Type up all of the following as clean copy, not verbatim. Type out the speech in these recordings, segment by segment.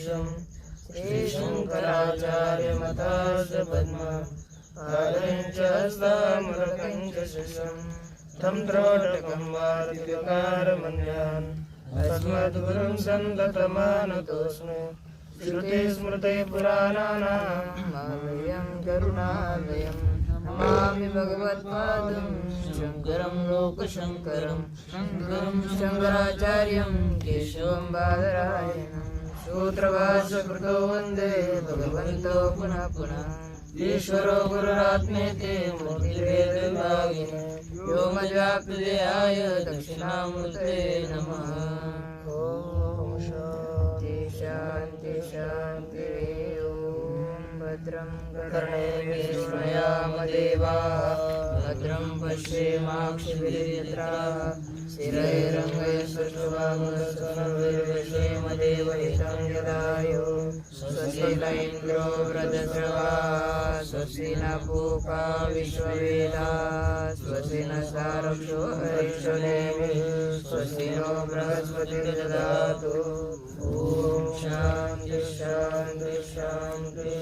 शिष्यं श्रीशङ्कराचार्यमतास्य पद्मम् आदञ्च हस्तामलकं च शिष्यं तं त्रोटकं वार्तिककारमन्यान् अस्मद्गुरुं सन्ततमानतोऽस्मि श्रुतिस्मृतिपुराणानाम् आलयं करुणालयं नमामि भगवत्पादं शङ्करं लोकशङ्करं शङ्कराचार्यं केशवं बादरायणं सूत्रभाष्यकृतो वन्दे भगवन्तो पुनः पुनः ईश्वरो गुरुरात्मेति मूर्तिभेदविभागिने व्योमव्याप्तदेहाय दक्षिणामूर्ते नमः। ॐ शान्ति शान्ति शान्ति। ॐ भद्रं कर्णेभिः शृणुयाम देवाः भद्रं पश्येमाक्षभिर्यजत्राः स्थिरैरङ्गैस्तुष्टुवागुंसनभिर्विश्वेम देवहितं यदायुः स्वस्ति न इन्द्रो वृद्धश्रवाः स्वस्ति न पूपा विश्ववेदाः स्वस्ति न सारक्षो हरिष्ठनेमिः स्वस्ति नो बृहस्पतिर्दधातु। ॐ शान्ति शान्ति शान्ति।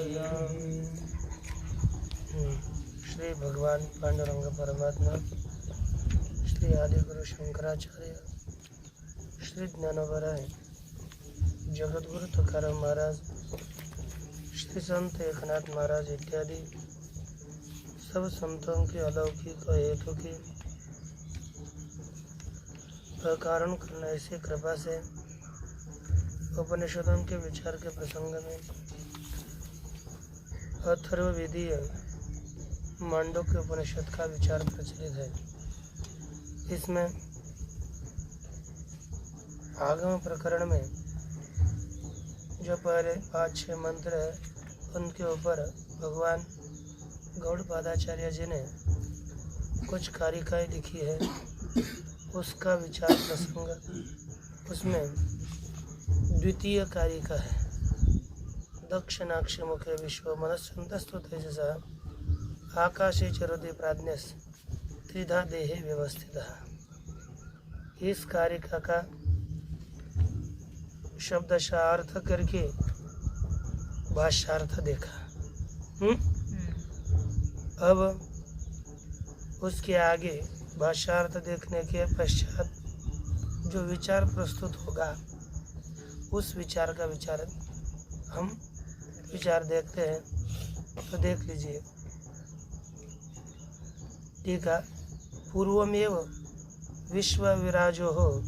श्री भगवान पांडुरंग परमात्मा, श्री आदि गुरु शंकराचार्य, श्री ज्ञानवराय, जगतगुरु तुकाराम महाराज, श्री संत एकनाथ महाराज इत्यादि सब संतों की अलौकिक और हेतु की अकारण करना ऐसी कृपा से उपनिषदों के विचार के प्रसंग में अथर्ववेदीय मांडव्य उपनिषद का विचार प्रचलित है। इसमें आगम प्रकरण में जो पहले 5-6 मंत्र है उनके ऊपर भगवान गौड़पादाचार्य जी ने कुछ कारिकाएँ लिखी है, उसका विचार प्रसंग उसमें द्वितीय कारिका है। दक्षिणाक्ष मुखे विश्व मनस्संतस्तु तेजसा आकाशे चरोति प्राज्ञस त्रिधा देहे व्यवस्थितः। इस कारिका का शब्दशः अर्थ करके भाष्यार्थ देखा। अब उसके आगे भाष्यार्थ देखने के पश्चात जो विचार प्रस्तुत होगा उस विचार का विचार हम विचार देखते हैं, तो देख लीजिए। टीका पूर्वमेव विश्व विराजो हो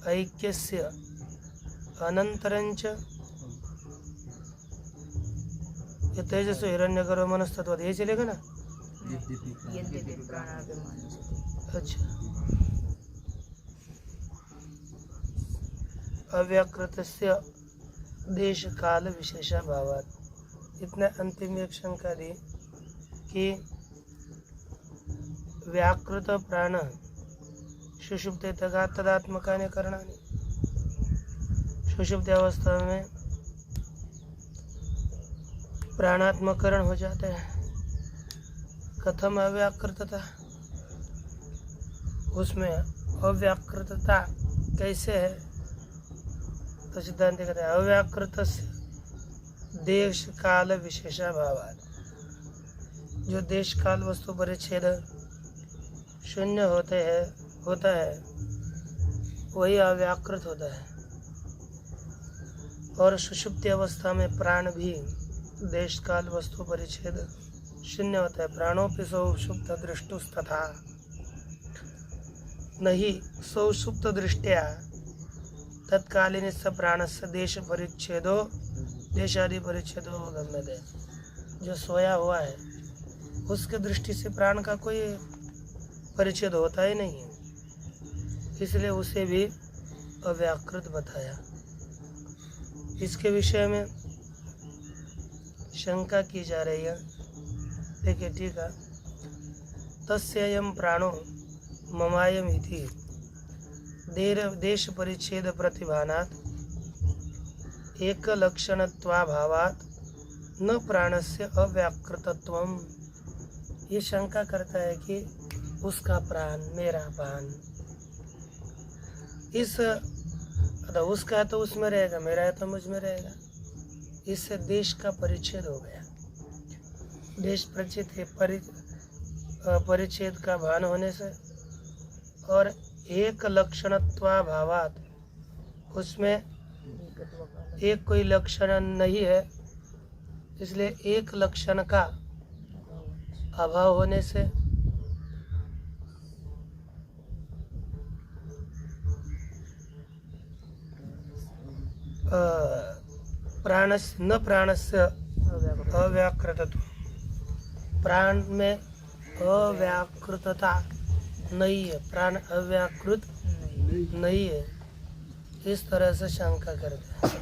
ऐक्यस्य अनंतरंच ये तेजस्व हिरण्यगर्भ मनस्तत्व ये चलेगा ना। अच्छा, अव्याकृतस्य देश काल विशेषाभावात्। इतने अंतिम एक शंका दी कि व्याकृत प्राण सुषुप्त तदात्मकानि करणानि। सुषुप्त अवस्था में प्राणात्मकरण हो जाते हैं। कथम अव्याकृतता, उसमें अव्याकृतता कैसे है? तो सिद्धांत कहते हैं अव्याकृत देश काल विशेषाभावात्। जो देश काल वस्तु परिच्छेद शून्य होता है वही अव्याकृत होता है। और सुषुप्ति अवस्था में प्राण भी देश काल वस्तु परिच्छेद शून्य होता है। प्राणोपि सौषुप्त दृष्टुस्तथा नहीं सौषुप्त दृष्टिया तत्कालीन स प्राणस्य देश देशादि परिच्छेदो गम्यते। जो सोया हुआ है उसके दृष्टि से प्राण का कोई परिच्छेद होता ही नहीं है, इसलिए उसे भी अव्याकृत बताया। इसके विषय में शंका की जा रही है। देखिए ठीक है, तस्ययं प्राणो ममायम इति देश परिच्छेद प्रतिभानात् एक लक्षणत्वाभावात् न प्राणस्य अव्याकृतत्वम। ये शंका करता है कि उसका प्राण मेरा प्राण इस अतः उसका है तो उसमें रहेगा, मेरा है तो मुझ में रहेगा। इससे देश का परिच्छेद हो गया। देश परिचित है परिच्छेद का भान होने से, और एक लक्षणत्वाभावात, उसमें एक कोई लक्षण नहीं है, इसलिए एक लक्षण का अभाव होने से प्राणस्य न प्राणस्य अव्याकृतत्व, प्राण में अव्याकृतता नहीं है, प्राण अव्याकृत नहीं है, इस तरह से शंका करते हैं।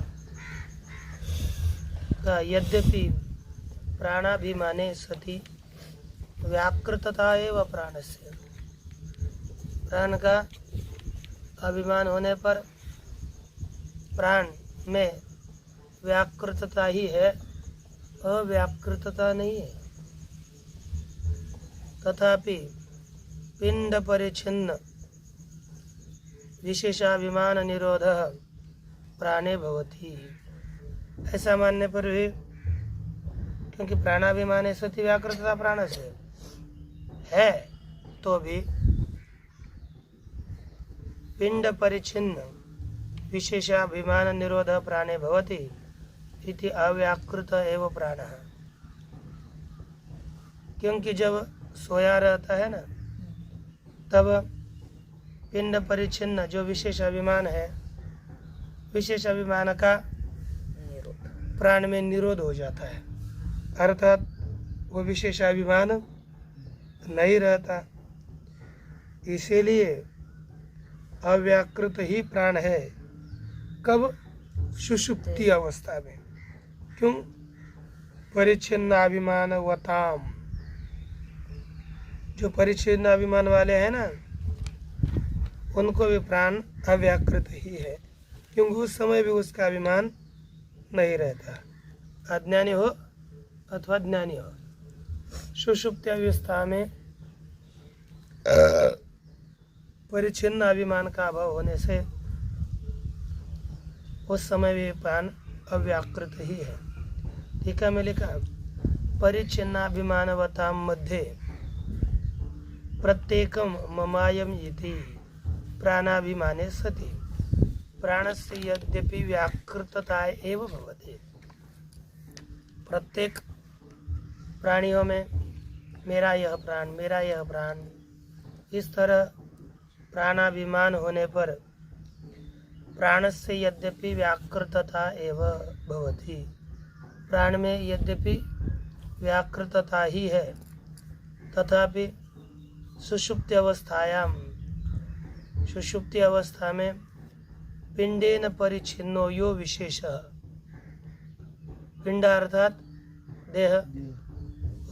यद्यपि प्राणाभिमाने सति व्याकृतता एवं प्राणस्य, प्राण का अभिमान होने पर प्राण में व्याकृतता ही है, अव्याकृतता नहीं है। तथापि पिंड परिच्छिन्न विशेषाभिमान निरोध प्राणे भवति, ऐसा मानने पर भी, क्योंकि प्राणाभिमान सति व्याकृतता प्राण से है, तो भी पिंड परिच्छिन्न विशेषाभिमान निरोध प्राणे भवति इति अव्याकृत एव प्राणः, क्योंकि जब सोया रहता है ना, तब पिंड परिच्छिन्न जो विशेष अभिमान है, विशेष अभिमान का प्राण में निरोध हो जाता है, अर्थात वो विशेष अभिमान नहीं रहता। इसीलिए अव्याकृत ही प्राण है। कब? सुषुप्ति अवस्था में। क्यों? परिच्छिन्नाभिमानवताम, जो परिच्छिन्नाभिमान वाले हैं ना, उनको भी प्राण अव्याकृत ही है, क्योंकि उस समय भी उसका अभिमान नहीं रहता, अज्ञानी हो अथवा ज्ञानी हो। सुषुप्ति अवस्था में परिच्छिन्न अभिमान का अभाव होने से उस समय भी प्राण अव्याकृत ही है। टीका में लिखा, परिच्छिन्नाभिमानवतां मध्ये प्रत्येकं ममायम इति प्राणाभिमाने सति प्राणस्य यद्यपि व्याकृतता एव भवति। प्रत्येक प्राणियों में मेरा यह प्राण, मेरा यह प्राण, इस तरह प्राणाभिमान होने पर प्राणस्य यद्यपि व्याकृतता एव भवति, प्राण में यद्यपि व्याकृतता ही है, तथापि सुषुप्ति अवस्थायाम, सुषुप्ति अवस्था में पिंडेन परिच्छिन्नो यो विशेष, पिंड अर्थात देह,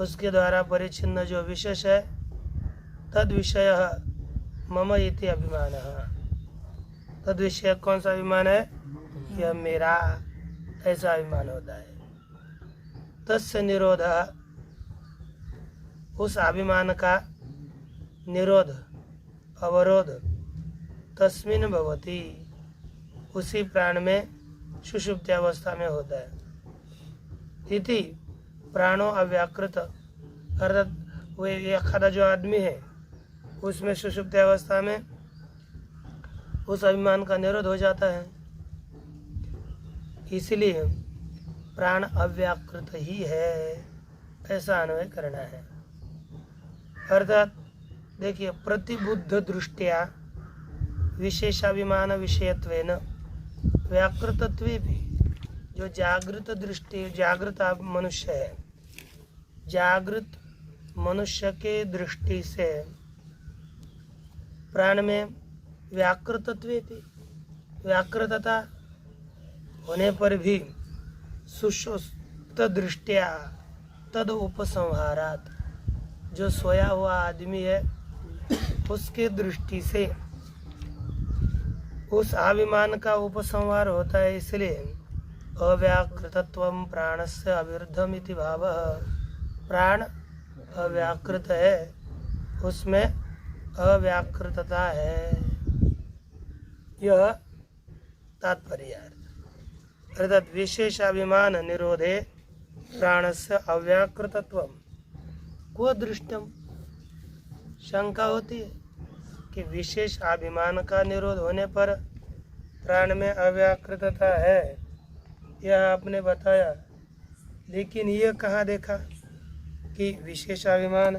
उसके द्वारा परिच्छिन्न जो विशेष है, तद विषय मम इति अभिमान। तद विषय कौन सा अभिमान है? यह मेरा, ऐसा अभिमान होता है। तस्य निरोध, उस अभिमान का निरोध, अवरोध, तस्मिन् भवति, उसी प्राण में सुषुप्ति अवस्था में होता है। इति प्राणो अव्याकृत, अर्थात वो एखादा जो आदमी है, उसमें सुषुप्ति अवस्था में उस अभिमान का निरोध हो जाता है, इसलिए प्राण अव्याकृत ही है, ऐसा अन्वय करना है। अर्थात देखिए, प्रतिबुद्ध दृष्टिया विशेषाभिमान विषयत्वेन व्याकृतत्वे भी, जो जागृत दृष्टि, जागृत मनुष्य है, जागृत मनुष्य के दृष्टि से प्राण में व्याकृतत्वे भी, व्याकृतता होने पर भी सुषुप्त दृष्टिया तद उपसंहारात, जो सोया हुआ आदमी है उसके दृष्टि से उस अभिमान का उपसंहार होता है, इसलिए अव्याकृतत्वं प्राणस्य अविरुद्धम इति भावः, प्राण अव्याकृत है, उसमें अव्याकृतता है। यह तात्पर्यार्थ अर्थात विशेषाभिमान निरोधे प्राणस्य अव्याकृतत्वम को दृष्टम। शंका होती है कि विशेष अभिमान का निरोध होने पर प्राण में अव्याकृतता है, यह आपने बताया, लेकिन यह कहाँ देखा कि विशेषाभिमान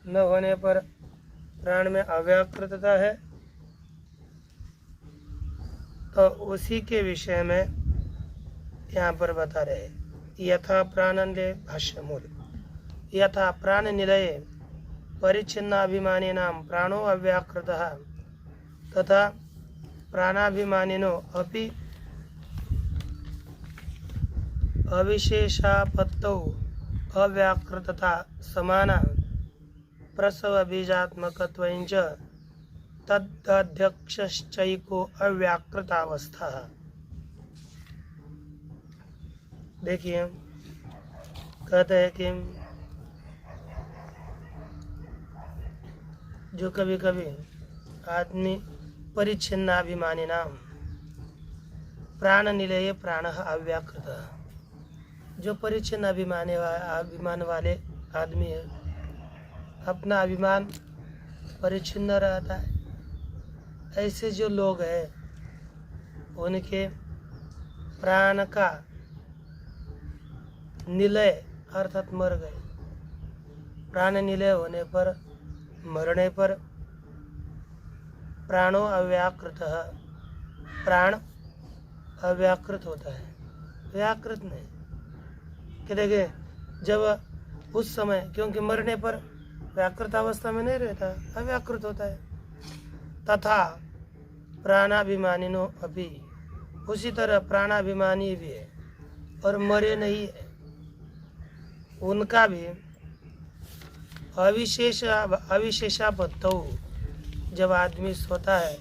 न होने पर प्राण में अव्याकृतता है। तो उसी के विषय में यहाँ पर बता रहे, यथा प्राणनिलय भाष्य मूल, यथा प्राण निलय परिच्छिन्नाभिमानिनां प्राणो अव्याकृतः तथा प्राणाभिमानिनो अपि अविशेषापत्तौ अव्याकृतता समाना प्रसव बीजात्मकत्वञ्च तदध्यक्षश्चैको अव्याकृतावस्था। देखिए कहते हैं कि जो कभी कभी आदमी परिच्छिन्नाभिमानी नाम प्राण निलय प्राण अव्याकृत, जो परिच्छिन्न अभिमान वाले आदमी है, अपना अभिमान परिच्छिन्न रहता है, ऐसे जो लोग हैं उनके प्राण का निलय अर्थात मर गए, प्राण निलय होने पर मरने पर प्राणो अव्याकृत, प्राण अव्याकृत होता है, व्याकृत नहीं। कि देखिए जब उस समय, क्योंकि मरने पर व्याकृत अवस्था में नहीं रहता, अव्याकृत होता है। तथा प्राणाभिमानिनो अभी, उसी तरह प्राणाभिमानी भी है और मरे नहीं है, उनका भी अविशेषापत्तौ, जब आदमी सोता है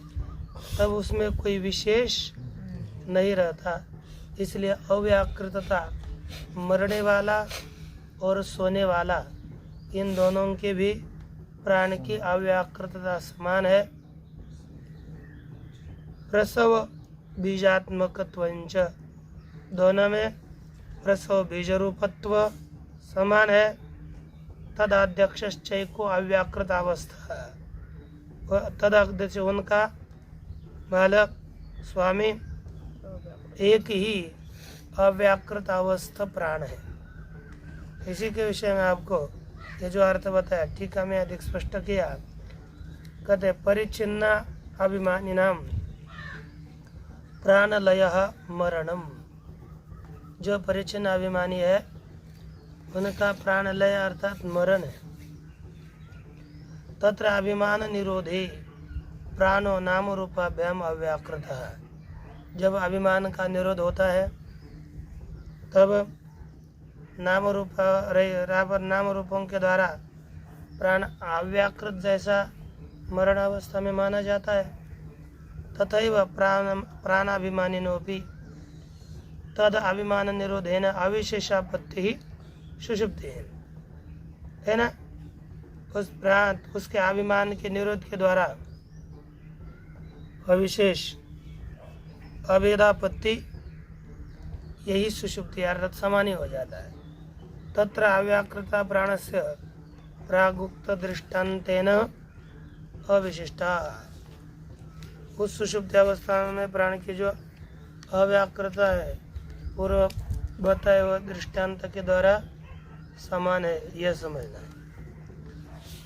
तब उसमें कोई विशेष नहीं रहता, इसलिए अव्याकृतता, मरने वाला और सोने वाला इन दोनों के भी प्राण की अव्याकृतता समान है। प्रसव बीजात्मकत्वञ्च, दोनों में प्रसव बीज रूपत्व समान है। तदाध्यक्षश्चैको अव्याकृत अवस्था, तदाध्यक्ष उनका बालक स्वामी एक ही अव्याकृत अवस्था प्राण है। इसी के विषय में आपको ये जो अर्थ बताया टीका में अधिक स्पष्ट किया। कहते परिच्छिन्ना अभिमानिनाम प्राणलयः मरणम, जो परिच्छिन्न अभिमानी है उनका प्राणलय अर्थात मरण है। तत्र अभिमान निरोधे प्राणो नाम रूपाभ्याम अव्याकृतः, जब अभिमान का निरोध होता है तब नाम रूपों के द्वारा प्राण अव्याकृत जैसा मरण अवस्था में माना जाता है। तथैव प्राणाभिमानिनोपि तद अभिमान निरोधेन अविशेषापत्ति ही सुषुप्ति है ना। उस प्राण उसके अभिमान के निरोध के द्वारा अविशेष अभेदापत्ति, यही सुषुप्ति अर्थात समानी हो जाता है। तत्र अव्याकृता प्राणस्य प्रागुक्त दृष्टान्तेन अविशिष्टा, उस सुषुप्ति अवस्था में प्राण की जो अव्याकृता है पूर्व बताए हुए दृष्टांत के द्वारा समान है, यह समझना है।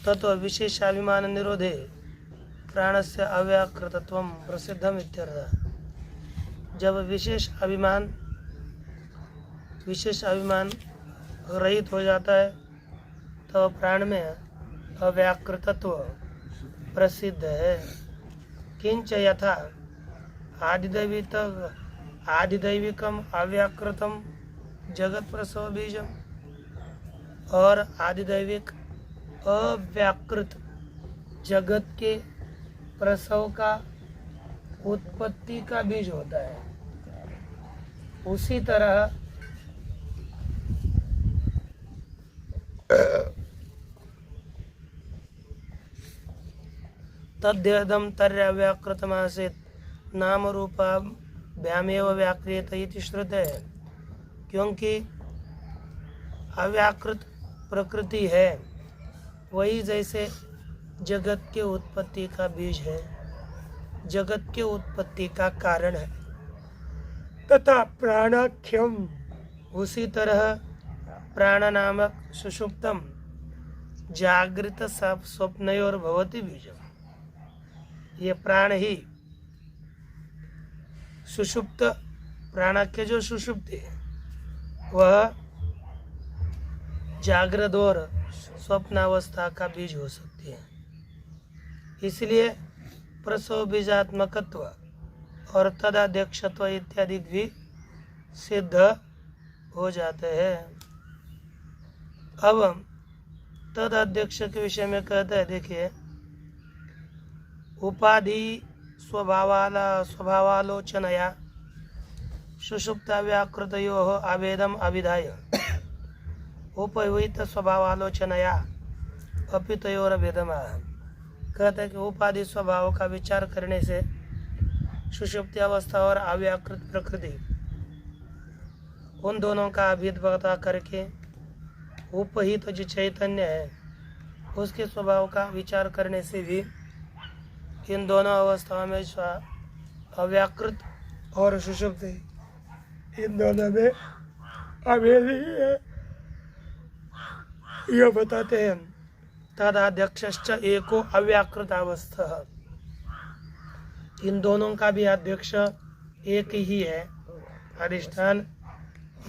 तत्व विशेषाभिमान निरोधे प्राणस्य अव्याकृतत्वं प्रसिद्धम इत्यर्थ। जब विशेष अभिमान रहित हो जाता है तो प्राण में अव्याकृतत्व प्रसिद्ध है। किंच यथा आदिदैविकम अव्याकृतम जगत प्रसव बीजम, और आदिदैविक अव्याकृत जगत के प्रसव का उत्पत्ति का बीज होता है, उसी तरह तद्यदम तर्याव्याकृतमासीत् नाम रूपा व्यामेव व्याक्रियते इति श्रुते, क्योंकि अव्याकृत प्रकृति है वही जैसे जगत के उत्पत्ति का बीज है, जगत के उत्पत्ति का कारण है, तथा प्राणाख्यम उसी तरह प्राण नामक सुषुप्तम जागृत स्वप्नयोर भवति बीजम। ये प्राण ही सुषुप्त प्राणाख्य जो सुषुप्ति है वह जागृत और स्वप्नावस्था का बीज हो सकती है। इसलिए प्रसव बीजात्मकत्व और तदाध्यक्षत्व इत्यादि भी सिद्ध हो जाते हैं। अब तदाध्यक्ष के विषय में कहते हैं, देखिए, उपाधि स्वभावालोचनया सुषुप्ता व्याकृतयो आवेदम अभिधाय उपयुक्त स्वभावालोचनया अपितयोरभेदम। कहते हैं कि उपाधि स्वभाव का विचार करने से सुषुप्ति अवस्था और अव्याकृत प्रकृति उन दोनों का अभेद पता करके उपहित जो चैतन्य है उसके स्वभाव का विचार करने से भी इन दोनों अवस्थाओं में अव्याकृत और सुषुप्ति इन दोनों में अभेद ही है यह बताते हैं। तदाध्यक्षश्च एको अव्याकृत अवस्था, इन दोनों का भी अध्यक्ष एक ही है, अधिष्ठान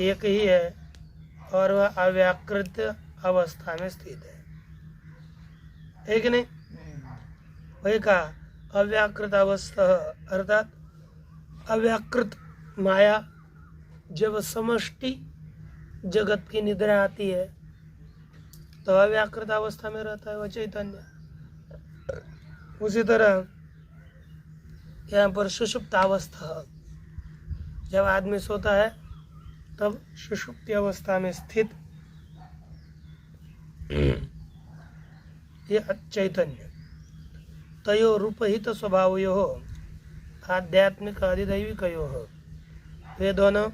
एक ही है और वह अव्याकृत अवस्था में स्थित है कि नहीं? वही कहा अव्याकृत अवस्था अर्थात अव्याकृत माया जब समष्टि जगत की निद्रा आती है तो अव्याकृत अवस्था में रहता है वह चैतन्य। उसी तरह यहाँ पर सुषुप्त अवस्था, जब आदमी सोता है तब सुषुप्ति अवस्था में स्थित ये चैतन्य तयो रूपहित स्वभावयो आध्यात्मिक अधिदैविकयो, वे दोनों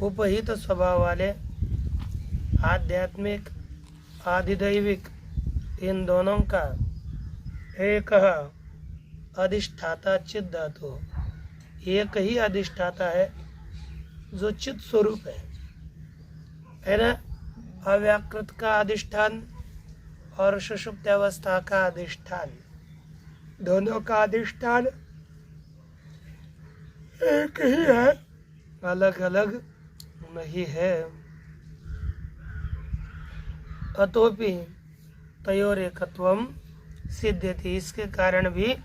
उपहित स्वभाव वाले आध्यात्मिक आधिदैविक इन दोनों का एक अधिष्ठाता चित धातु, एक ही अधिष्ठाता है जो चित स्वरूप है ना? अव्याकृत का अधिष्ठान और सुषुप्त अवस्था का अधिष्ठान, दोनों का अधिष्ठान एक ही है, अलग अलग नहीं है। अतोपि तयोर एकत्वम सिद्ध्यति, इसके कारण भी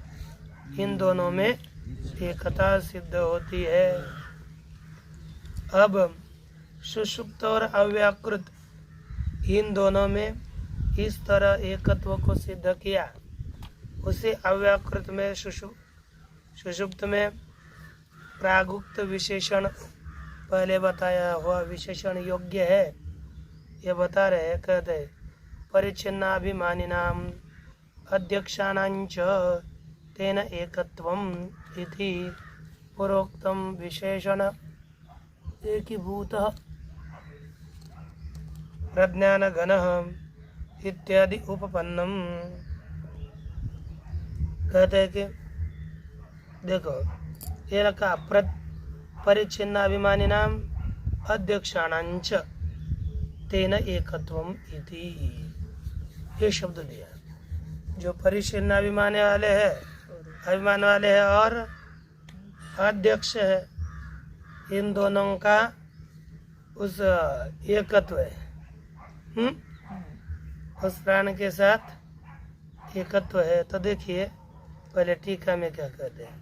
इन दोनों में एकता सिद्ध होती है। अब सुषुप्त और अव्याकृत इन दोनों में इस तरह एकत्व को सिद्ध किया, उसे अव्याकृत में सुषुप्त में प्रागुक्त विशेषण पहले बताया हुआ विशेषण योग्य है, ये बता रहे हैं। कहते हैं परिच्छिन्नाभिमानिनाम अध्यक्षाणांच तेन एकत्वम इति पूर्वोक्तम विशेषण एकीभूतः प्रज्ञान घनः इत्यादि उपपन्नम। कहते हैं कि देखो ये रखा परिच्छिन्नाभिमानिनाम अध्यक्षाणांच तेन एकत्वम इति, ये शब्द दिया। जो परिच्छिन्नाभिमान वाले है, अभिमान वाले है और अध्यक्ष है, इन दोनों का उस एकत्व है, उस प्राण के साथ एकत्व है। तो देखिए पहले टीका में क्या कहते हैं।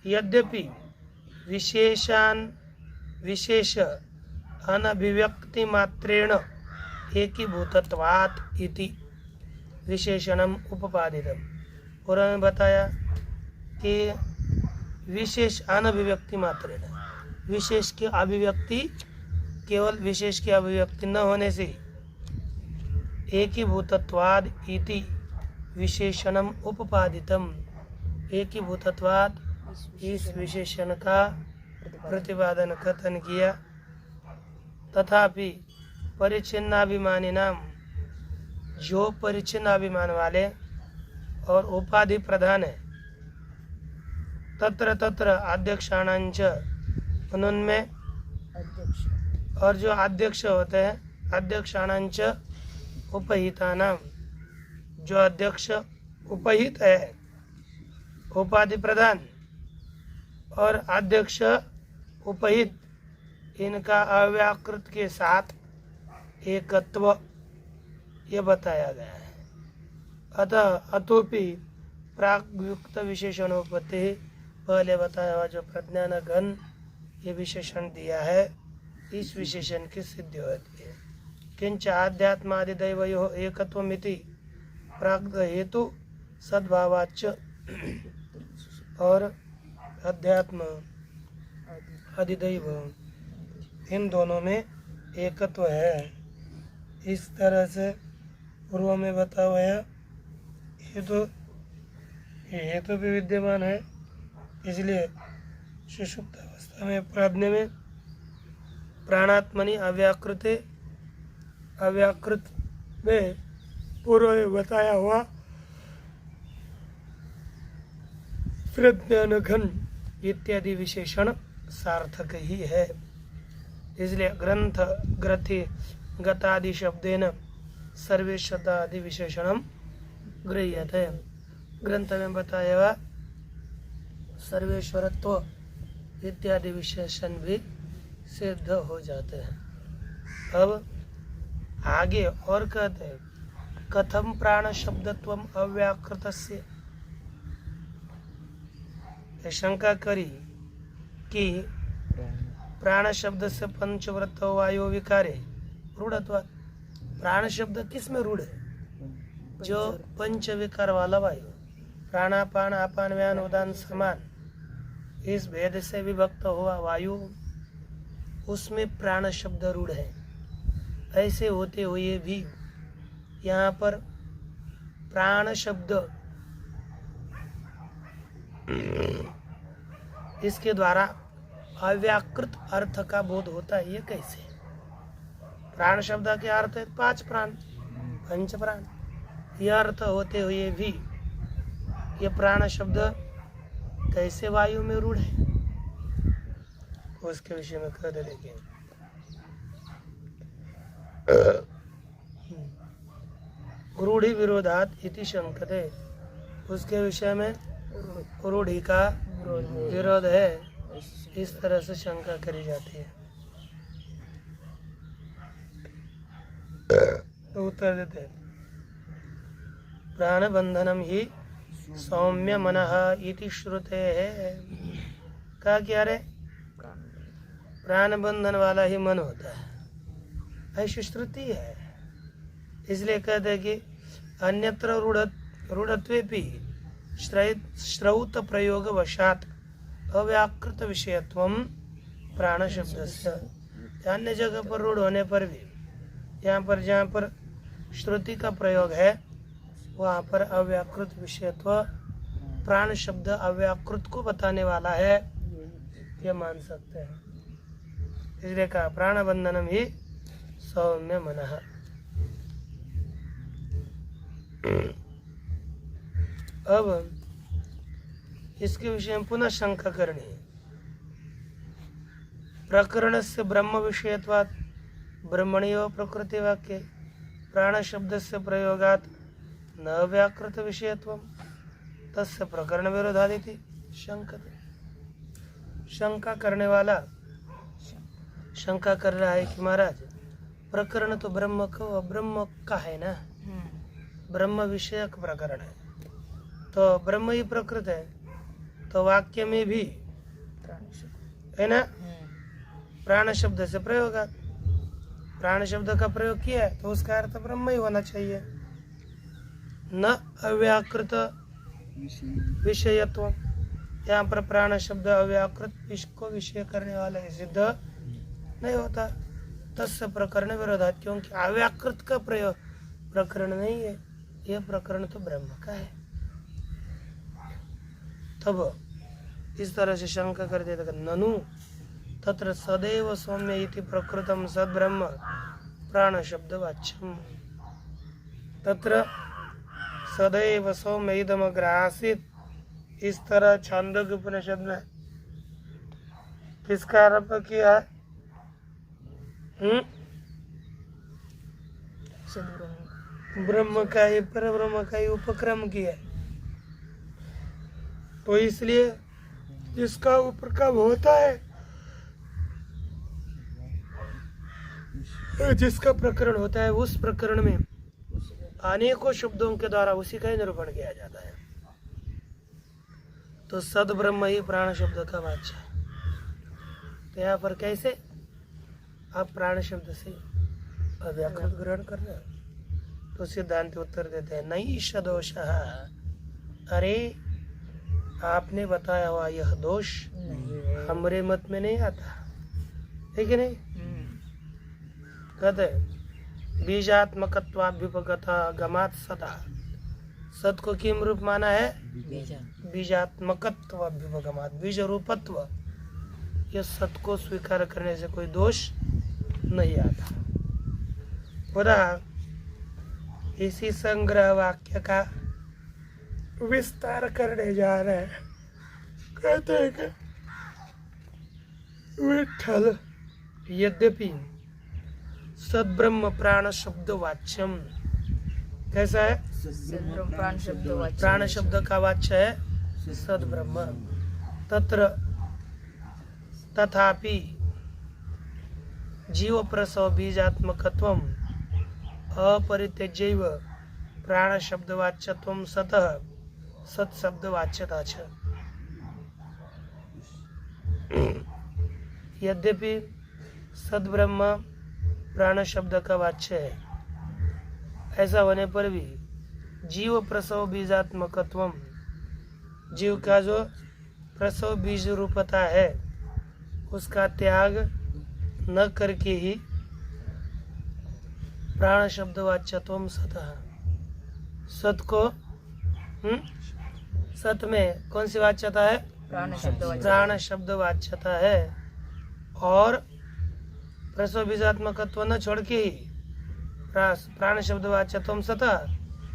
यद्यपि विशेष अनभिव्यक्ति मात्रेण एकीभूतत्वात् इति विशेषणम उपपादितम। उन्होंने बताया कि विशेष अनभिव्यक्ति मात्रेण, विशेष की अभिव्यक्ति केवल विशेष की अभिव्यक्ति न होने से एकीभूतत्वाद इति विशेषणम उपपादितम एकीभूतत्वात् इस विशेषण का प्रतिपादन कथन किया। तथापि परिचिन्नाभिमानी नाम, जो परिचिन्नाभिमान वाले और उपाधि प्रधान है, तत्र तत्र अध्यक्षाणांच, उनमें और जो अध्यक्ष होते हैं, अध्यक्षाणांच उपहिता नाम, जो अध्यक्ष उपहित है, उपाधि प्रधान और अध्यक्ष उपहित, इनका अव्याकृत के साथ एकत्व ये बताया गया है। अतः अतोपि प्राग्युक्त विशेषणोपत्ति, पहले बताया हुआ जो प्रज्ञान घन ये विशेषण दिया है, इस विशेषण की सिद्धि होती है। किंच आध्यात्मादिदैवयो एकत्वमिति प्राग हेतु सद्भावाच्च, और अध्यात्म अधिदैव इन दोनों में एकत्व है। इस तरह से पूर्व में बताया हुआ है, हेतु भी विद्यमान है, इसलिए सुषुप्त अवस्था में प्राज्ञ में प्राणात्मनि अव्याकृते, अव्याकृत में पूर्व में बताया हुआ प्रज्ञान घन इत्यादि विशेषण सार्थक ही है। इसलिए ग्रंथ ग्रथि गतादि शब्देन सर्वेशतादि विशेषणम गृह्यते। ग्रंथ में बताया हुआ सर्वेश्वरत्व इत्यादि विशेषण भी सिद्ध हो जाते हैं। अब आगे और कहते हैं, कथम प्राण शब्दत्वम अव्याकृतस्य, शंका करी कि प्राण शब्द से पंचवृत्त वायु विकारे रूढ़त्वात्, प्राण शब्द किस में रूढ़ है? जो पंच विकार वाला वायु, प्राणापान आपान व्यान उदान समान, इस भेद से विभक्त हुआ वायु, उसमें प्राण शब्द रूढ़ है। ऐसे होते हुए भी यहाँ पर प्राण शब्द इसके द्वारा अव्याकृत अर्थ का बोध होता है। ये कैसे? प्राण शब्द के अर्थ है 5 प्राण, पंच प्राण। यह अर्थ होते हुए भी ये प्राण शब्द कैसे वायु में रूढ़ है, उसके विषय में कह दे। देखिए, रूढ़ि विरोधात इति शंकते, उसके विषय में रूढ़ि का विरोध है, इस तरह से शंका करी जाती है। तो उत्तर देते हैं, प्राण बंधनम ही सौम्य मनः इति श्रुते है। कहा क्या रे? प्राण बंधन वाला ही मन होता है, ऐसी श्रुति है। इसलिए कहते हैं कि अन्यत्र रूढ़त्वेपि श्रौत प्रयोग वशात अव्याकृत विषयत्वम प्राण शब्दस्य, अन्य जगह पर रूढ़ होने पर भी यहाँ पर जहाँ पर श्रुति का प्रयोग है वहाँ पर अव्याकृत विषयत्व, प्राण शब्द अव्याकृत को बताने वाला है, ये मान सकते हैं। इसलिए कहा प्राण बंधनम ही सौम्य मनः। अब इसके विषय में पुनः शंका करनी है। प्रकरण से ब्रह्म विषयत्वात् ब्रह्मणीय प्रकृति वाक्य प्राण शब्द से प्रयोगात न व्याकृत विषयत्वम तस्य प्रकरण विरोधादिति शंकते। शंका करने वाला शंका कर रहा है कि महाराज प्रकरण तो ब्रह्म का है ना, ब्रह्म विषयक प्रकरण है, तो ब्रह्म ही प्रकृत है, तो वाक्य में भी है ना प्राण शब्द से प्रयोग, प्राण शब्द का प्रयोग किया है तो उसका अर्थ ब्रह्म ही होना चाहिए, न अव्याकृत विषयत्व। यहाँ पर प्राण शब्द अव्याकृत इसको विषय करने वाला है, सिद्ध नहीं होता। तस्य प्रकरण विरोधात, क्योंकि अव्याकृत का प्रयोग प्रकरण नहीं है, यह प्रकरण तो ब्रह्म का है। तब इस तरह से शंका कर देता ननु तत्र सदैव सौम्य इति प्रकृतम सद्ब्रह्म प्राण शब्द वाच्यम। तत्र सदैव सौम्य इदमग्र आसीत, इस तरह छांदोग्य उपनिषद में किसका आरंभ किया है? ब्रह्म का ही, पर ब्रह्म का ही उपक्रम किया। तो इसलिए जिसका उपक्रम होता है, जिसका प्रकरण होता है, उस प्रकरण में अनेकों शब्दों के द्वारा उसी का ही निरूपण किया जाता है। तो सद ब्रह्म ही प्राण शब्द का वाच्य है। तो यहाँ पर कैसे आप प्राण शब्द से व्याकृत ग्रहण कर रहे हो? तो सिद्धांत उत्तर देते हैं नहीं सदोष। अरे आपने बताया हुआ यह दोष हमारे मत में नहीं आता है कि नहीं? कहते बीजात्मकत्वाभ्युपगता गमात सदा। सत को किम रूप माना है? बीजात्मकत्वाभ्युपगमात, बीज रूपत्व। यह सत को स्वीकार करने से कोई दोष नहीं आता। पुनः इसी संग्रह वाक्य का विस्तार करने जा रहे हैं। कहते हैं कि विठल यद्यपि सद्ब्रह्म प्राण शब्द वाच्यम, कैसा है? प्राण शब्द का वाच्य है सद्ब्रह्म। तत्र तथापि जीव प्रसव बीजात्मकत्वम अपरित्यज्यैव प्राण शब्द वाच्यत्वम सतः सत शब्द वाच्यता छ। यद्यपि सद्ब्रह्म प्राण शब्द का वाच्य है, ऐसा होने पर भी जीव प्रसव बीजात्मकत्वम, जीव का जो प्रसव बीज रूपता है उसका त्याग न करके ही प्राण शब्द वाच्यत्वम सतः, सत को सत में कौन सी वाच्यता है? प्राण शब्द वाच्यता है। और प्रसव बीजात्मकत्व न छोड़ के ही प्राण शब्द वाच्यत्वम सतः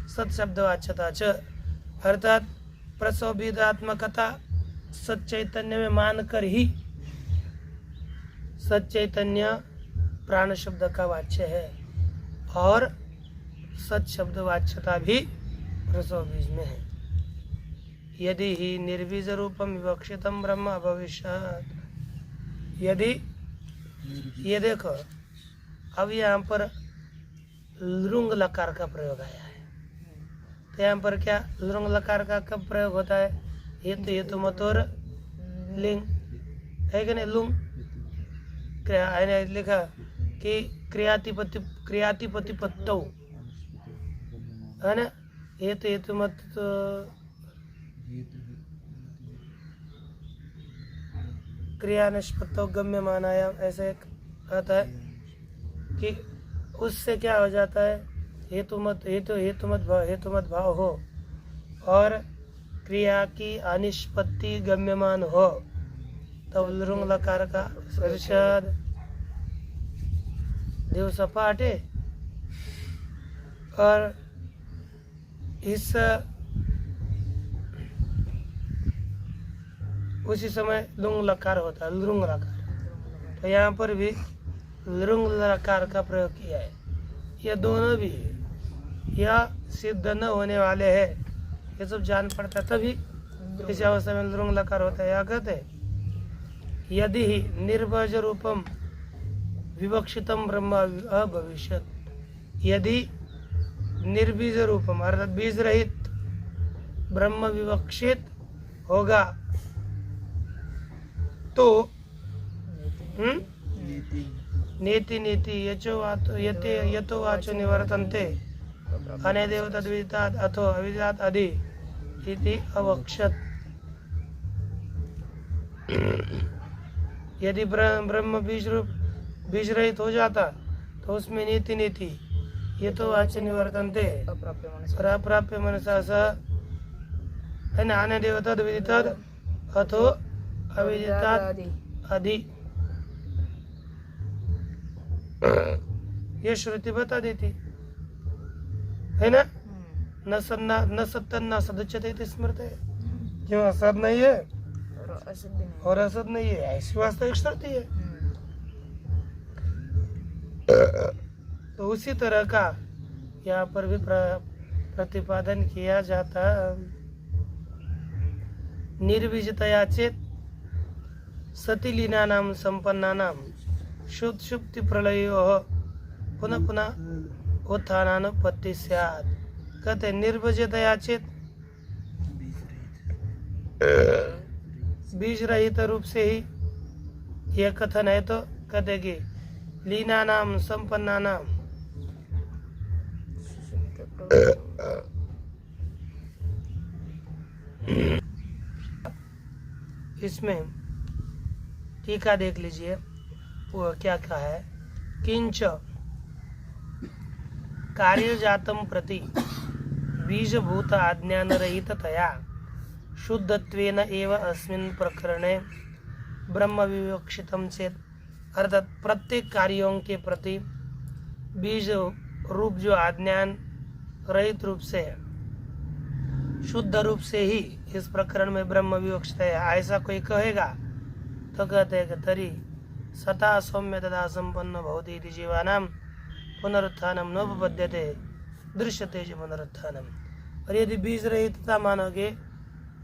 सत शब्द वाच्यता च, अर्थात प्रसव बीजात्मकता सत चैतन्य में मानकर ही सत चैतन्य प्राण शब्द का वाच्य है और सत शब्द वाच्यता भी प्रसव बीज में है। यदि ही निर्बीज रूपम विवक्षितम ब्रह्म भविष्यत्, यदि ये देखो अब यहाँ पर लृंग लकार का प्रयोग आया है, तो यहाँ पर क्या लृंग लकार का कब प्रयोग होता है? हेतु मतोर लिंग है कि नहीं? लुंग क्रिया लिखा कि क्रियातिपति पत्तो है ना, हेतु मत क्रिया निष्पत्तो गम्य मानायाम, ऐसे एक आता है कि उससे क्या हो जाता है? हेतुमत भाव हो और क्रिया की अनिष्पत्ति गम्यमान हो, तब लृंग लकार का परिषद देव सपाटे। और इस उसी समय लुंग लकार होता है, लृंग लकार। तो यहाँ पर भी लृंग लकार का प्रयोग किया है। ये दोनों भी यह सिद्ध न होने वाले हैं, ये सब जान पड़ता तभी इस अवस्था में लृंग लकार होता है। या कहते यदि ही निर्भज रूपम विवक्षितम ब्रह्म अभविष्यत, यदि निर्बीज रूपम अर्थात बीज रहित ब्रह्म विवक्षित होगा तो नीति नीति यतो वाचो निवर्तन्ते अनेदेव तद्विदितात् अथो अविदितात् अधि इति अवक्षत। यदि ब्रह्म बीज रहित हो जाता तो उसमें नीति नीति ये तो वाच्य निवर्तन्ते अप्राप्य मनसा और अप्राप्य मनसा स है ना आने देवतद विदितद अथो अविदितात् आदि आदि ये श्रुति बता देती है ना। न सत्तन न सदुच्यते इति स्मृते क्यों असद नहीं है और असद भी नहीं। और असद नहीं है ऐसी वास्तविक श्रुति है। तो उसी तरह का यहाँ पर भी प्रतिपादन किया जाता। निर्बीजतया चेत सतिलीनानां संपन्नानां शुद्ध शुक्ति प्रलयोः पुनः पुनः उत्थानानुपत्ति स्यात्। कहते निर्बीजतया चेत बीज रहित रूप से ही यह कथन है। तो कहते कि लीनानाम संपन्नानाम इसमें टीका देख लीजिए वो क्या कहा है। किंच कार्यजातम प्रति बीजभूत आज्ञान रहिततया शुद्धत्वेन एव अस्मिन् प्रकरणे ब्रह्म विवक्षितम चेत। अर्थात प्रत्येक कार्यों के प्रति बीज रूप जो आज्ञान रहित रूप से है, शुद्ध रूप से ही इस प्रकरण में ब्रह्म विवक्षित है, ऐसा कोई कहेगा तो कहते हैं कि तरी सता सौम्य तथा संपन्न भवति इति जीवानां पुनरुत्थानम नोपपद्यते दृश्यते च पुनरुत्थानम। और यदि बीज रहितता मानोगे,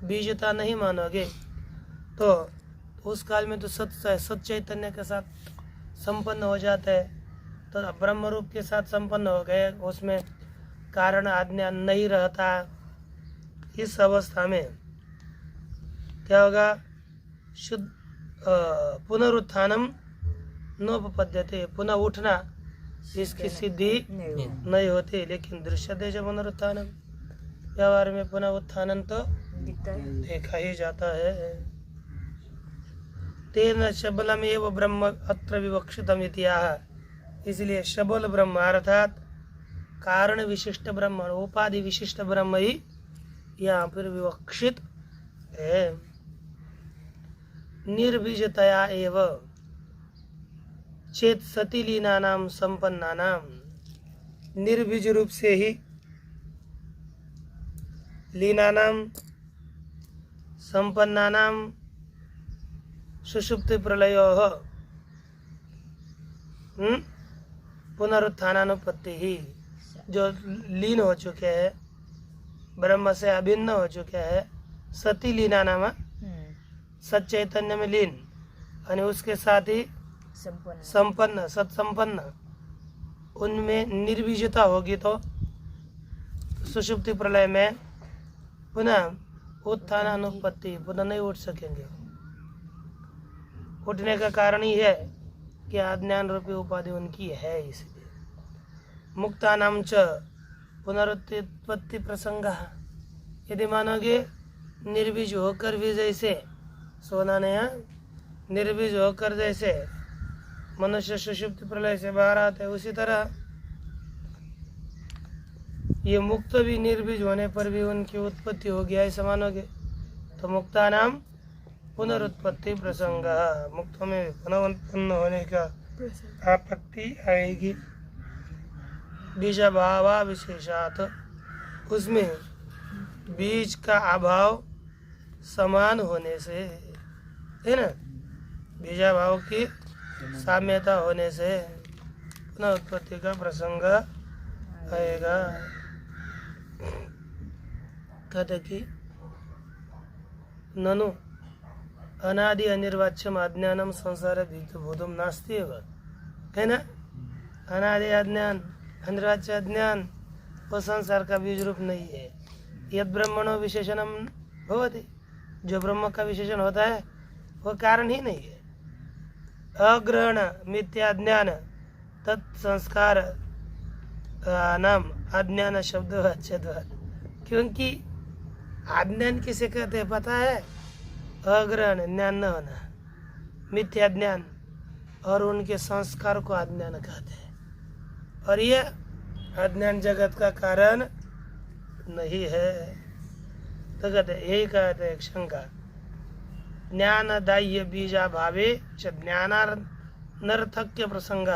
बीजता नहीं मानोगे तो उस काल में तो सत चैतन्य के साथ संपन्न हो जाता है। तो ब्रह्म रूप के साथ संपन्न हो गए, उसमें कारण आज्ञा नहीं रहता। इस अवस्था में क्या होगा? शुद्ध पुनरुत्थानम नोपपद्यते, पुनः उठना इसकी सिद्धि नहीं होती। लेकिन दृश्यते च पुनरुत्थानम, व्यवहार में पुनः उत्थानन तो देखा ही जाता है। तेन शबलम एव ब्रह्म अत्र विवक्षितम इत्याह। इसलिए शबल ब्रह्म अर्थात कारण विशिष्ट ब्रह्म, उपाधि विशिष्ट ब्रह्म ही यहाँ पर विवक्षित है। निर्बीजतया एव चेत सती लीनानाम संपन्नानाम, निर्बीज रूप से ही लीनानाम संपन्नानाम सुषुप्ति प्रलयोः पुनरुत्थानानुपत्ति ही, जो लीन हो चुके हैं, ब्रह्म से अभिन्न हो चुके हैं, सती लीना नाम सत चैतन्य में लीन, और उसके साथ ही संपन्न सत्संपन्न, उनमें निर्बीजता होगी तो सुषुप्ति प्रलय में पुनः उत्थान अनुपत्ति, पुनः नहीं उठ सकेंगे। उठने का कारण ही है कि अज्ञान रूपी उपाधि उनकी है, इसलिए मुक्तानाम च पुनरुत्पत्ति प्रसंग। यदि मानोगे निर्बीज होकर भी जैसे सोना ने निर्बीज होकर जैसे मनुष्य सुषुप्ति प्रलय से बाहर आते हैं, उसी तरह ये मुक्त भी निर्बीज होने पर भी उनकी उत्पत्ति होगी, ऐसा मानोगे तो मुक्ता नाम पुनरुत्पत्ति प्रसंग, मुक्तों में पुनः उत्पन्न होने का आपत्ति आएगी। बीजाभाव विशेषात, उसमें बीज का अभाव समान होने से है ना, बीजाभाव की साम्यता होने से पुनः उत्पत्ति का प्रसंग आएगा। कहते कि ननु अनादि अनिर्वाच्यम अज्ञानम संसार भूतम नास्ति एव, है ना। अनादि अज्ञान, अनिर्वाच्य अज्ञान वो संसार का बीज रूप नहीं है। यद ब्रह्मणो विशेषणम भवति, जो ब्रह्म का विशेषण होता है वो कारण ही नहीं है। अग्रहण मिथ्या ज्ञान तत्संस्कार नाम अज्ञान शब्द अच्छेद, क्योंकि अज्ञान किसे कहते हैं पता है? अग्रहण ज्ञान न होना, मिथ्या ज्ञान और उनके संस्कार को अज्ञान कहते हैं। और ये अज्ञान जगत का कारण नहीं है। तो कहते यही कहते एक शंका, ज्ञानदाह्य बीजा भावे च ज्ञानानर्थक्य प्रसंग।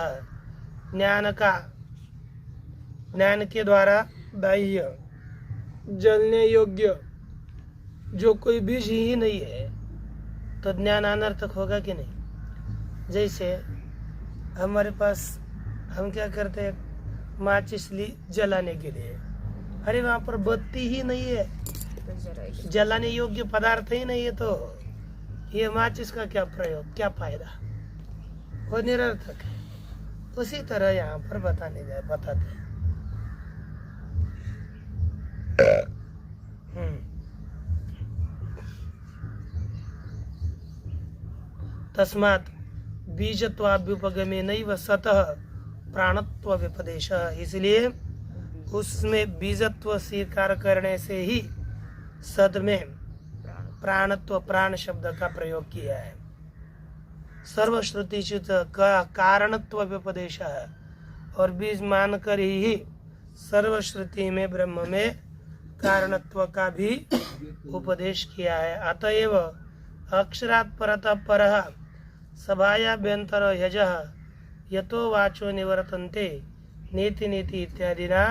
ज्ञान के द्वारा दाह्य जलने योग्य जो कोई बीज ही नहीं है तो ज्ञान अनर्थक होगा कि नहीं। जैसे हमारे पास हम क्या करते हैं, माचिस ली जलाने के लिए, अरे वहाँ पर बत्ती ही नहीं है, तो जलाएगी। जलाने योग्य पदार्थ ही नहीं है, तो ये माचिस का क्या प्रयोग, क्या फायदा, वो निरर्थक है। उसी तरह यहाँ पर बताते हैं। तस्मात् बीजत्वाभ्युपगमे नैव सतः प्राणत्व व्यपदेश। इसलिए उसमें बीजत्व स्वीकार करने से ही सद में प्राणत्व, प्राण शब्द का प्रयोग किया है। सर्वश्रुतिचित का कारणत्व व्यपदेश है, और बीज मानकर ही सर्वश्रुति में ब्रह्म में कारणत्व का भी उपदेश किया है। अतएव अक्षरात् परतः परः सभायाभ्यंतर यजः यतो वाचो निवर्तन्ते नीति नीति इत्यादिना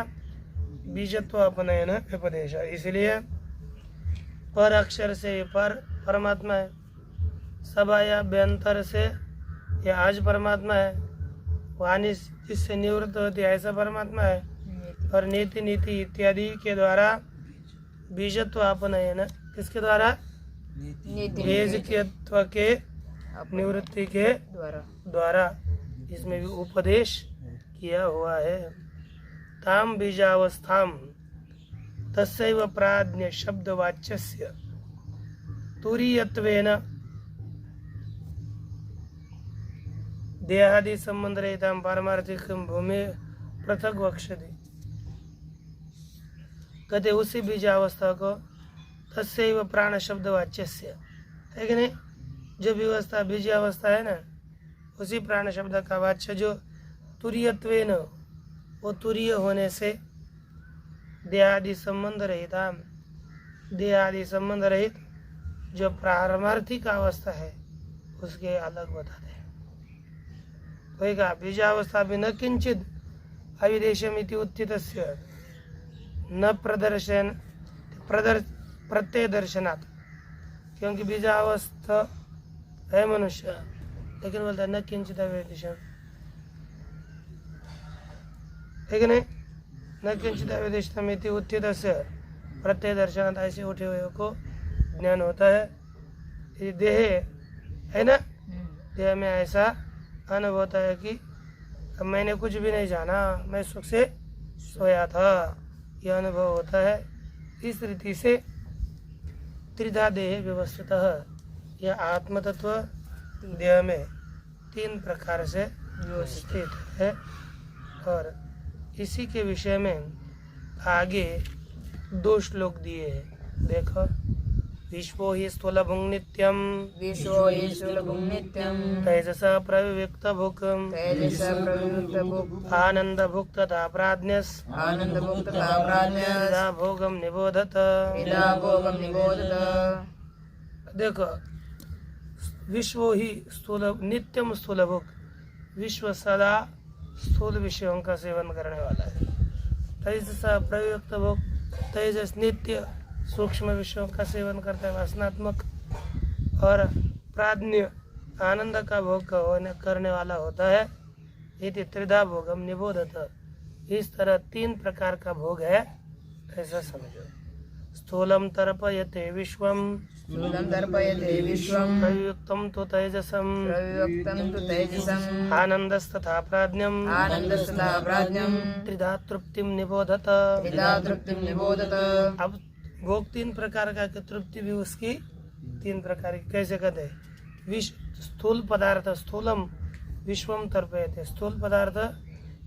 बीजत्व अपनयन व्यपदेश। इसलिए पर अक्षर से पर परमात्मा है, सभायाभ्यंतर से यह आज परमात्मा है, वाणी जिससे निवृत्त होती है ऐसा परमात्मा है, और नीति नीति इत्यादि के द्वारा बीजत्व अपनयन, किसके द्वारा, बीजत्व के निवृत्ति के द्वारा इसमें भी उपदेश किया हुआ है। ताम बीजावस्थाम तस्यैव प्राज्ञ शब्दवाच्यस्य तुरीयत्वेन देहादि संबंध रहितां पारमार्थिकं भूमि पृथक वक्ष्यति। कहते उसी बीजावस्था को तस्यैव प्राण शब्दवाच्यस्य, है कि नहीं, जो व्यवस्था बीजावस्था है ना, उसी प्राण शब्द का वाच्य जो तुरीयत्वेन, वो तुरीय होने से देहादि संबंध रहित, देहादि संबंध रहित जो पारमार्थिक अवस्था है उसके अलग बताते हैं। वही कहा बीजावस्था भी न किंचित अविदेशमिति उत्थितस्य न प्रदर्शन प्रत्यय दर्शनात्, क्योंकि बीजावस्था है मनुष्य, लेकिन बोलता है न किंचित अविदेशम, है कि नहीं, न किंचित अविदेशमिति उत्थितस्य प्रत्यय दर्शनात्, ऐसे उठे हुए को ज्ञान होता है। ये देह है ना, देह में ऐसा अनुभव होता है कि अब मैंने कुछ भी नहीं जाना, मैं सुख से सोया था, यह अनुभव होता है। इस रीति से त्रिधा देह व्यवस्थितः, यह आत्म तत्व देह में तीन प्रकार से व्यवस्थित है। और इसी के विषय में आगे 2 श्लोक दिए हैं, देखो। विश्वो हि स्थूलभुङ् नित्यं विश्वो हि स्थूलभुङ् नित्यं तैजसा प्रविविक्तभुक् तैजसप्रयुक्तभुक् आनन्दभुक् तथा प्राज्ञस् आनन्दभुक् तथा प्राज्ञस् यदा भोगं निबोधत। यदा भोगं निबोधत। देखो, विश्वो ही स्थूल नित्यम स्थूलभुक्, विश्व सदा स्थूल विषयों का सेवन करने वाला है। तैजसा प्रयुक्तभुक्, तेजस नित्य सूक्ष्म विषयों का सेवन करता है, वासनात्मक। और प्राज्ञ आनंद का भोग करने वाला होता है। इति त्रिधा भोगम निबोधत, इस तरह 3 प्रकार का भोग है, ऐसा समझो। स्थूलम तर्पयते विश्वम स्थूलं तर्पयते विश्वं प्रयुक्तं तु तैजसं प्रयुक्तं तु तैजसम् आनन्दस्तथा प्राज्ञम् आनन्दस्तथा प्राज्ञं त्रिधा तृप्तिं निबोधत। त्रिधा तृप्तिं निबोधत। अब भोग 3 प्रकार का, कि तृप्ति भी उसकी 3 प्रकार की। कैसे कहते हैं, विश्व स्थूल पदार्थ, स्थूलम विश्वम तर्पयते, स्थूल पदार्थ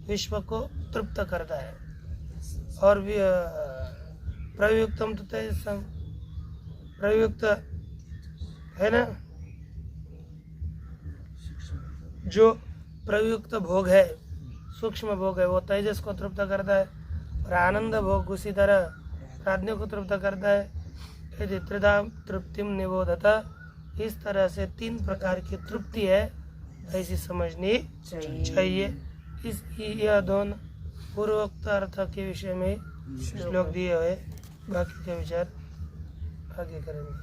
विश्व को तृप्त करता है। और प्रयुक्तम तो तेजसम, प्रयुक्त है ना, जो प्रयुक्त भोग है सूक्ष्म भोग है वो तेजस को तृप्त करता है, और आनंद भोग उसी तरह प्राज्ञ को तृप्त करता है। यदि त्रिधा तृप्तिम निबोधता, इस तरह से 3 प्रकार की तृप्ति है ऐसी समझनी चाहिए। इस यह दोनों पूर्वोक्त अर्थ के विषय में श्लोक दिए हुए, बाकी के विचार आगे करेंगे।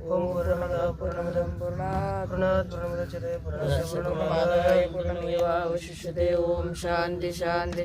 ओम पूर्णमदः पूर्णमिदं पूर्णात् पूर्णमुदच्यते पूर्णस्य पूर्णमादाय पूर्णमेवावशिष्यते। ओम शांति शांति।